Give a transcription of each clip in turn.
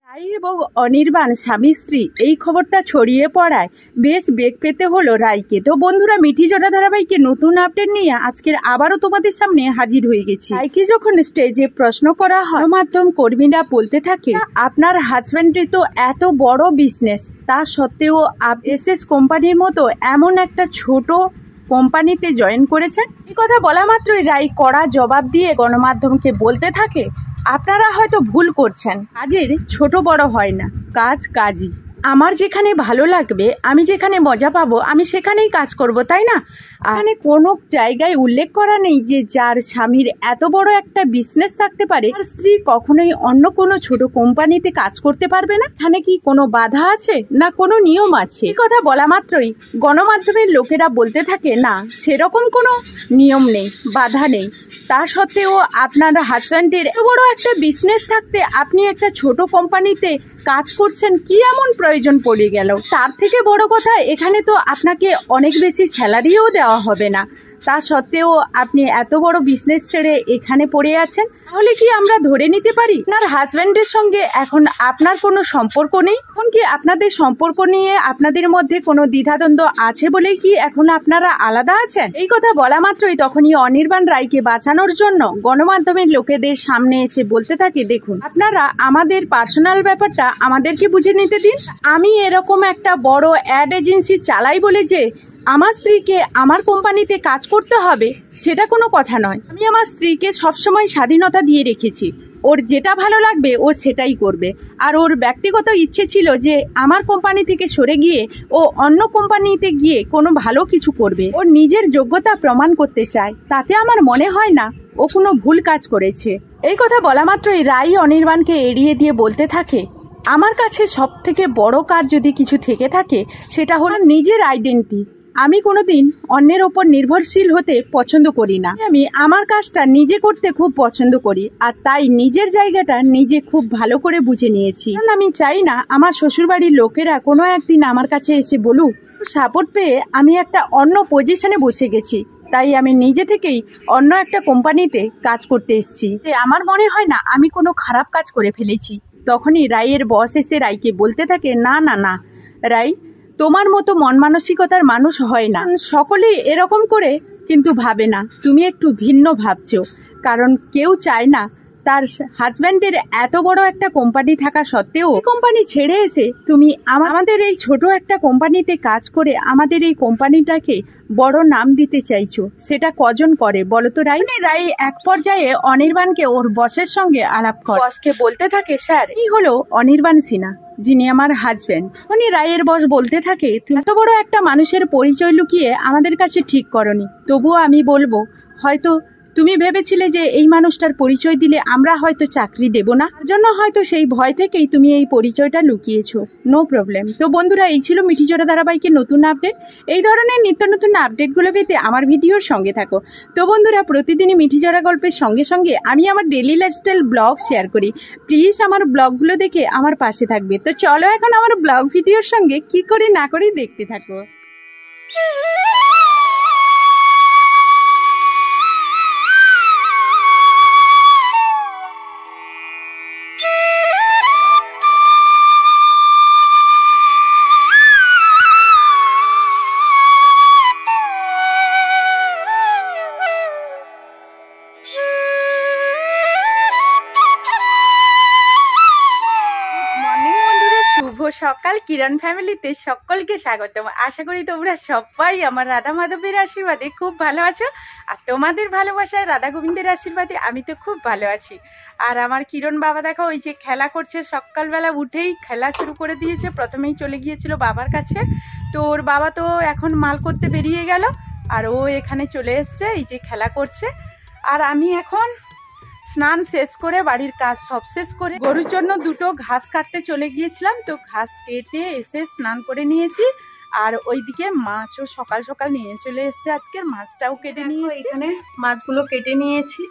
রাই এবং অনির্বাণ স্বামী স্ত্রী এই খবরটা ছড়িয়ে পড়ায় বেশ বেগ পেতে হলো রাইকে। তো বন্ধুরা, মিঠি জোড়া ধারাবাহিকে নতুন আপডেট নিয়ে আজকের আবারও তোমাদের সামনে হাজির হয়ে গেছি। রাইকে যখন স্টেজে প্রশ্ন করা হয়, গণমাধ্যম কর্মীরা বলতে থাকে, আপনার হাজব্যান্ডের তো এত বড় বিজনেস, তা সত্ত্বেও এসএস কোম্পানির মতো এমন একটা ছোট কোম্পানিতে জয়েন করেছেন। এই কথা বলা মাত্রই রাই কড়া জবাব দিয়ে গণমাধ্যমকে বলতে থাকে, আপনারা হয়তো ভুল করছেন, কাজের ছোট বড় হয় না, কাজ কাজই। আমার যেখানে ভালো লাগবে, আমি যেখানে মজা পাবো, আমি সেখানেই কাজ করব, তাই না? এখানে কোনো জায়গায় উল্লেখ করা নেই যে যার স্বামীর এত বড় একটা বিজনেস থাকতে পারে, তার স্ত্রী কখনোই অন্য কোনো ছোট কোম্পানিতে কাজ করতে পারবে না। এখানে কি কোনো বাধা আছে, না কোনো নিয়ম আছে? এই কথা বলা মাত্রই গণমাধ্যমের লোকেরা বলতে থাকে, না, সেরকম কোনো নিয়ম নেই, বাধা নেই। তা সত্ত্বেও আপনার হাজব্যান্ডের এত বড় একটা বিজনেস থাকতে আপনি একটা ছোট কোম্পানিতে কাজ করছেন, কি এমন প্রয়োজন পড়ে গেল? তার থেকে বড় কথা, এখানে তো আপনাকে অনেক বেশি স্যালারিও দেওয়া হবে না। তা সত্ত্বেও আপনি এত বড় বিজনেস ছেড়ে এখানে পড়ে আছেন। তাহলে কি আমরা ধরে নিতে পারি আপনার হাজব্যান্ডের সঙ্গে এখন আপনার কোনো সম্পর্ক নেই? এখন কি আপনাদের সম্পর্ক নিয়ে আপনাদের মধ্যে কোনো দ্বিধাদ্বন্দ্ব আছে বলেই কি এখন আপনারা আলাদা আছেন? এই কথা বলা মাত্রই তখনই অনির্বাণ রায়কে বাঁচানোর জন্য গণমাধ্যমের লোকেদের সামনে এসে বলতে থাকে, দেখুন, আপনারা আমাদের পার্সোনাল ব্যাপারটা আমাদেরকে বুঝে নিতে দিন। আমি এরকম একটা বড় অ্যাড এজেন্সি চালাই বলে যে আমার স্ত্রীকে আমার কোম্পানিতে কাজ করতে হবে, সেটা কোনো কথা নয়। আমি আমার স্ত্রীকে সবসময় স্বাধীনতা দিয়ে রেখেছি, ওর যেটা ভালো লাগবে ও সেটাই করবে। আর ওর ব্যক্তিগত ইচ্ছে ছিল যে আমার কোম্পানি থেকে সরে গিয়ে ও অন্য কোম্পানিতে গিয়ে কোনো ভালো কিছু করবে, ওর নিজের যোগ্যতা প্রমাণ করতে চায়। তাতে আমার মনে হয় না ও কোনো ভুল কাজ করেছে। এই কথা বলা মাত্রই রাই অনির্বাণকে এড়িয়ে দিয়ে বলতে থাকে, আমার কাছে সব থেকে বড় কাজ যদি কিছু থেকে থাকে, সেটা হলো নিজের আইডেন্টিটি। আমি কোনোদিন অন্যের ওপর নির্ভরশীল হতে পছন্দ করি না। আমি আমার কাজটা নিজে করতে খুব পছন্দ করি, আর তাই নিজের জায়গাটা নিজে খুব ভালো করে বুঝে নিয়েছি। কারণ আমি চাই না আমার শ্বশুরবাড়ির লোকেরা কোনো একদিন আমার কাছে এসে বলুক, সাপোর্ট পেয়ে আমি একটা অন্য পজিশনে বসে গেছি, তাই আমি নিজে থেকেই অন্য একটা কোম্পানিতে কাজ করতে এসেছি। আমার মনে হয় না আমি কোনো খারাপ কাজ করে ফেলেছি। তখনই রাইয়ের বস এসে রাইকে বলতে থাকে, না না না রাই, তোমার মতো মন মানসিকতার মানুষ হয় না, সকলেই এরকম করে কিন্তু ভাবে না। তুমি একটু ভিন্ন ভাবছো, কারণ কেউ চায় না তার হাজব্যান্ডের এত বড় একটা কোম্পানি থাকা সত্ত্বেও কোম্পানি ছেড়ে এসে তুমি আমাদের এই ছোট একটা কোম্পানিতে কাজ করে আমাদের এই কোম্পানিটাকে বড় নাম দিতে চাইছো। সেটা কজন করে বলো তো রাই? রাই এক পর্যায়ে অনির্বাণকে ওর বসের সঙ্গে আলাপ করে বসকে বলতে থাকে, স্যার, এই হলো অনির্বাণ সিনহা, যিনি আমার হাজব্যান্ড। উনি রায়ের বস বলতে থাকে, এত বড় একটা মানুষের পরিচয় লুকিয়ে আমাদের কাছে ঠিক করনি। তবুও আমি বলবো, হয়তো তুমি ভেবেছিলে যে এই মানুষটার পরিচয় দিলে আমরা হয়তো চাকরি দেব না, তার জন্য হয়তো সেই ভয় থেকেই তুমি এই পরিচয়টা লুকিয়েছো। No problem. তো বন্ধুরা, এই ছিল মিঠি জোড়া ধারাবাহিকের নতুন আপডেট। এই ধরনের নিত্য নতুন আপডেটগুলো পেতে আমার ভিডিওর সঙ্গে থাকো। তো বন্ধুরা, প্রতিদিনই মিঠি জোড়া গল্পের সঙ্গে সঙ্গে আমি আমার ডেইলি লাইফস্টাইল ব্লগ শেয়ার করি। প্লিজ আমার ব্লগগুলো দেখে আমার পাশে থাকবে। তো চলো এখন আমার ব্লগ ভিডিওর সঙ্গে কি করে না করে দেখতে থাকো। সকাল কিরণ ফ্যামিলিতে সকলকে স্বাগতম। আশা করি তোমরা সবাই আমার রাধা মাধবের আশীর্বাদে খুব ভালো আছো, আর তোমাদের ভালোবাসায় রাধা গোবিন্দের আশীর্বাদে আমি তো খুব ভালো আছি। আর আমার কিরণ বাবা দেখো ওই যে খেলা করছে, সকালবেলা উঠেই খেলা শুরু করে দিয়েছে। প্রথমেই চলে গিয়েছিল বাবার কাছে, তো ওর বাবা তো এখন মাল করতে বেরিয়ে গেল, আর ও এখানে চলে এসছে, এই যে খেলা করছে। আর আমি এখন স্নান শেষ করে বাড়ির কাজ সব শেষ করে গরুর জন্য দুটো ঘাস কাটতে চলে গিয়েছিলাম, তো ঘাস কেটে এসে স্নান করে নিয়েছি। আর ওইদিকে মাছও সকাল সকাল নিয়ে চলে এসছে, আজকের মাছটাও কেটে নিয়েছি। এখানে মাছগুলো কেটে নিয়েছি।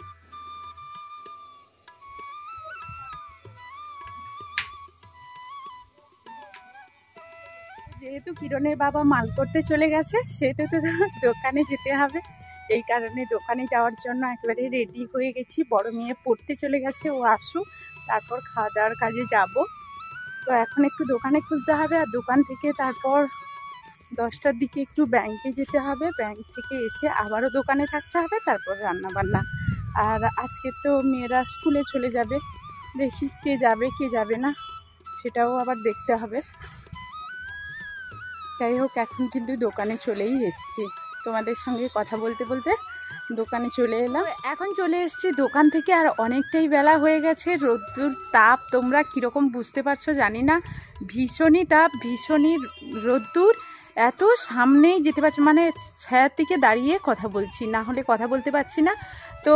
যেহেতু কিরণের বাবা মাল করতে চলে গেছে, সেহেতু তো দোকানে যেতে হবে, এই কারণে দোকানে যাওয়ার জন্য একেবারে রেডি হয়ে গেছি। বড় মেয়ে পড়তে চলে গেছে, ও আসুক, তারপর খাওয়া দাওয়ার কাজে যাব। তো এখন একটু দোকানে খুলতে হবে, আর দোকান থেকে তারপর 10টার দিকে একটু ব্যাংকে যেতে হবে, ব্যাংক থেকে এসে আবারও দোকানে থাকতে হবে, তারপর রান্না বান্না। আর আজকে তো মেয়েরা স্কুলে চলে যাবে, দেখি কে যাবে কে যাবে না সেটাও আবার দেখতে হবে। যাই হোক, এখন কিন্তু দোকানে চলেই এসেছি, তোমাদের সঙ্গে কথা বলতে বলতে দোকানে চলে এলাম। এখন চলে এসেছি দোকান থেকে, আর অনেকটাই বেলা হয়ে গেছে। রোদ্দুর তাপ তোমরা কীরকম বুঝতে পারছো জানি না, ভীষণই তাপ, ভীষণই রোদ্দুর। এত সামনেই যেতে পারছি, মানে ছায়ার দিকে দাঁড়িয়ে কথা বলছি, না হলে কথা বলতে পারছি না। তো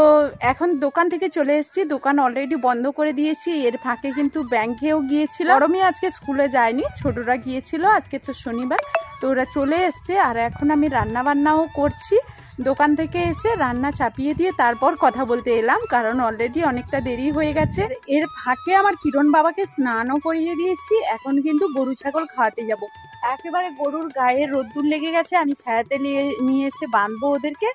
এখন দোকান থেকে চলে এসেছি, দোকান অলরেডি বন্ধ করে দিয়েছি। এর ফাঁকে কিন্তু ব্যাংকেও গিয়েছিল, গরমে আজকে স্কুলে যায়নি, ছোটরা গিয়েছিল, আজকে তো শনিবার, তো ওরা চলে এসছে। আর এখন আমি রান্না বান্নাও করছি, দোকান থেকে এসে রান্না চাপিয়ে দিয়ে তারপর কথা বলতে এলাম, কারণ অলরেডি অনেকটা দেরি হয়ে গেছে। এর ফাঁকে আমার কিরণ বাবাকে স্নানও করিয়ে দিয়েছি, এখন কিন্তু গরু ছাগল খাওয়াতে যাব। একেবারে গরুর গায়ে রোদ্দুর লেগে গেছে, আমি ছায়াতে নিয়ে এসে বাঁধবো ওদেরকে,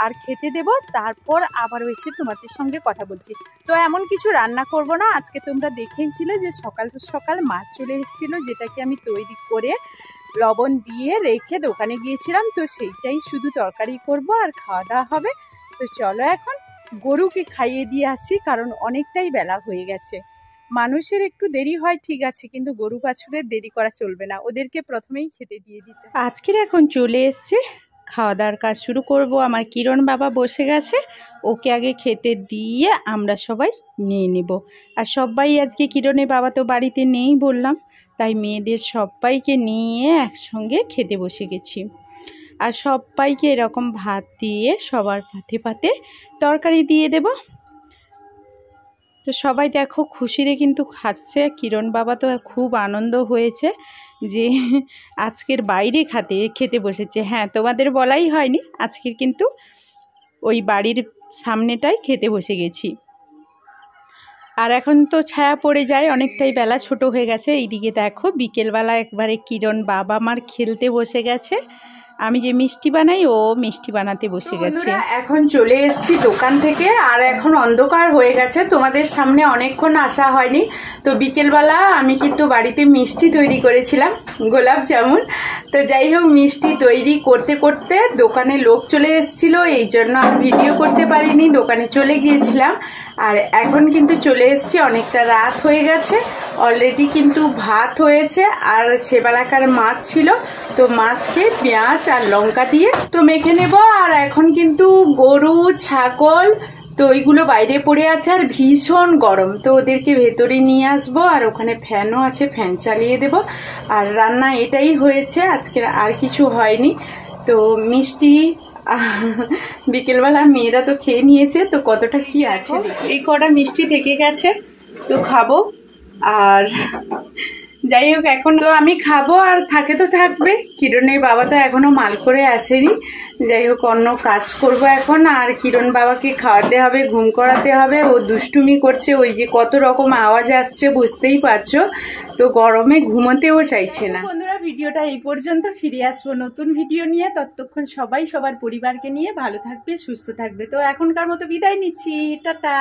আর খেতে দেব, তারপর আবারও এসে তোমাদের সঙ্গে কথা বলছি। তো এমন কিছু রান্না করব না আজকে, তোমরা দেখেইছিলে যে সকাল সকাল মাছ চলে এসেছিলো, যেটাকে আমি তৈরি করে লবণ দিয়ে রেখে দোকানে গিয়েছিলাম, তো সেইটাই শুধু তরকারি করব আর খাওয়া দাওয়া হবে। তো চলো এখন গরুকে খাইয়ে দিয়ে আসি, কারণ অনেকটাই বেলা হয়ে গেছে। মানুষের একটু দেরি হয় ঠিক আছে, কিন্তু গরু বাছুরের দেরি করা চলবে না, ওদেরকে প্রথমেই খেতে দিয়ে দিতে। আজকের এখন চলে এসছে, খাওয়া দাওয়ার কাজ শুরু করব। আমার কিরণ বাবা বসে গেছে, ওকে আগে খেতে দিয়ে আমরা সবাই নিয়ে নেব। আর সবাই আজকে কিরণের বাবা তো বাড়িতে নেই বললাম, তাই মেয়েদের সবাইকে নিয়ে একসঙ্গে খেতে বসে গেছি। আর সবাইকে এরকম ভাত দিয়ে সবার পাতে পাতে তরকারি দিয়ে দেব। তো সবাই দেখো খুশিতে কিন্তু খাচ্ছে, কিরণ বাবা তো খুব আনন্দ হয়েছে যে আজকের বাইরে খেতে বসেছে। হ্যাঁ, তোমাদের বলাই হয়নি, আজকের কিন্তু ওই বাড়ির সামনেটাই খেতে বসে গেছি। আর এখন তো ছায়া পড়ে যায়, অনেকটাই বেলা ছোট হয়ে গেছে। এইদিকে দেখো বিকেলবেলা একবারে কিরণ বাবা মার খেলতে বসে গেছে, আমি যে মিষ্টি বানাই ও মিষ্টি বানাতে বসে গেছে। এখন চলে এসেছি দোকান থেকে, আর এখন অন্ধকার হয়ে গেছে, তোমাদের সামনে অনেকক্ষণ আসা হয়নি। তো বিকেলবেলা আমি কিন্তু বাড়িতে মিষ্টি তৈরি করেছিলাম, গোলাপ জামুন। তো যাই হোক, মিষ্টি তৈরি করতে করতে দোকানে লোক চলে এসেছিলো, এই জন্য আর ভিডিও করতে পারিনি, দোকানে চলে গিয়েছিলাম। আর এখন কিন্তু চলে এসেছি, অনেকটা রাত হয়ে গেছে, অলরেডি কিন্তু ভাত হয়েছে, আর সেবেলাকার মাছ ছিল, তো মাছকে পেঁয়াজ আর লঙ্কা দিয়ে তো মেখে নেব। আর এখন কিন্তু গরু ছাগল তো ওইগুলো বাইরে পড়ে আছে, আর ভীষণ গরম, তো ওদেরকে ভেতরে নিয়ে আসবো, আর ওখানে ফ্যানও আছে, ফ্যান চালিয়ে দেব। আর রান্না এটাই হয়েছে আজকে, আর কিছু হয়নি। তো মিষ্টি বিকেলবেলা মেয়েরা তো খেয়ে নিয়েছে, তো কতটা কি আছে, এই কটা মিষ্টি থেকে গেছে, তো খাবো। আর যাই হোক, এখন তো আমি খাবো, আর থাকে তো থাকবে, কিরণের বাবা তো এখনো মাল করে আসেনি। যাই হোক, অন্য কাজ করব এখন, আর কিরণ বাবাকে খাওয়াতে হবে, ঘুম করাতে হবে, ও দুষ্টুমি করছে, ওই যে কত রকম আওয়াজ আসছে বুঝতেই পারছো, তো গরমে ঘুমোতেও চাইছে না। বন্ধুরা, ভিডিওটা এই পর্যন্ত, ফিরে আসবো নতুন ভিডিও নিয়ে, ততক্ষণ সবাই সবার পরিবারকে নিয়ে ভালো থাকবে, সুস্থ থাকবে। তো এখনকার মতো বিদায় নিচ্ছি, টাটা।